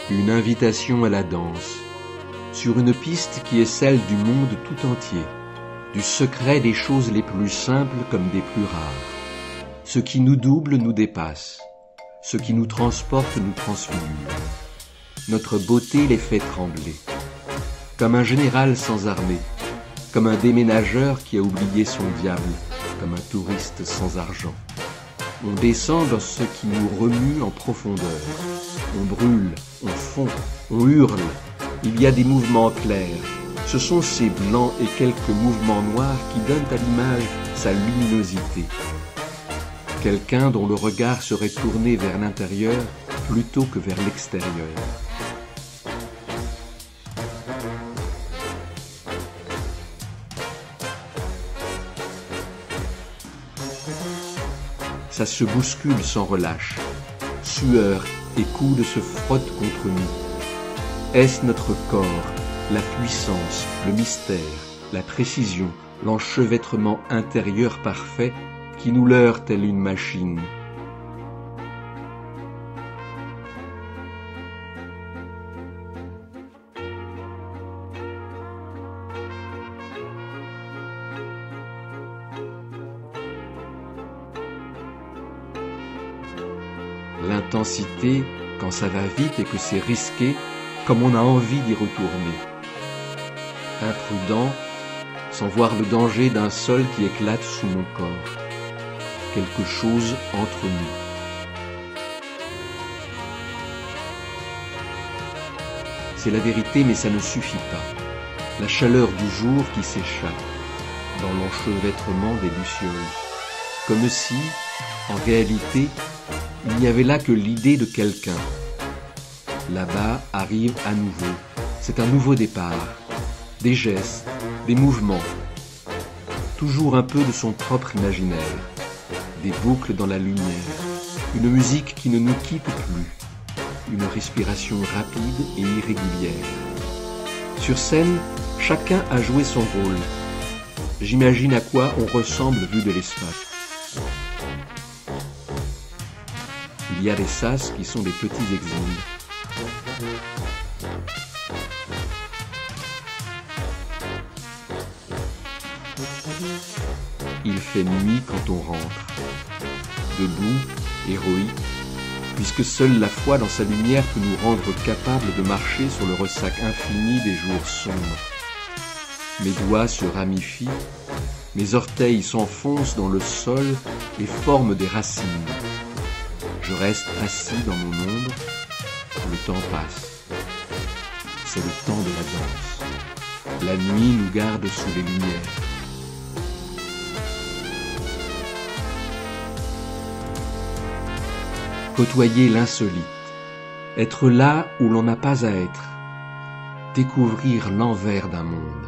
une invitation à la danse, sur une piste qui est celle du monde tout entier, du secret des choses les plus simples comme des plus rares. Ce qui nous double nous dépasse, ce qui nous transporte nous transfigure. Notre beauté les fait trembler, comme un général sans armée, comme un déménageur qui a oublié son diable, comme un touriste sans argent. On descend dans ce qui nous remue en profondeur. On brûle, on fond, on hurle. Il y a des mouvements clairs. Ce sont ces blancs et quelques mouvements noirs qui donnent à l'image sa luminosité. Quelqu'un dont le regard serait tourné vers l'intérieur plutôt que vers l'extérieur. Ça se bouscule sans relâche. Sueur et coudes se frottent contre nous. Est-ce notre corps, la puissance, le mystère, la précision, l'enchevêtrement intérieur parfait qui nous leurre telle une machine? L'intensité, quand ça va vite et que c'est risqué, comme on a envie d'y retourner. Imprudent, sans voir le danger d'un sol qui éclate sous mon corps. Quelque chose entre nous. C'est la vérité, mais ça ne suffit pas. La chaleur du jour qui s'échappe dans l'enchevêtrement des lucioles. Comme si, en réalité, il n'y avait là que l'idée de quelqu'un. Là-bas arrive à nouveau. C'est un nouveau départ. Des gestes, des mouvements. Toujours un peu de son propre imaginaire. Des boucles dans la lumière. Une musique qui ne nous quitte plus. Une respiration rapide et irrégulière. Sur scène, chacun a joué son rôle. J'imagine à quoi on ressemble vu de l'espace. Il y a des sas qui sont des petits exiles. Il fait nuit quand on rentre. Debout, héroïque, puisque seule la foi dans sa lumière peut nous rendre capables de marcher sur le ressac infini des jours sombres. Mes doigts se ramifient, mes orteils s'enfoncent dans le sol et forment des racines. Je reste assis dans mon ombre, le temps passe. C'est le temps de la danse. La nuit nous garde sous les lumières. Côtoyer l'insolite, être là où l'on n'a pas à être, découvrir l'envers d'un monde.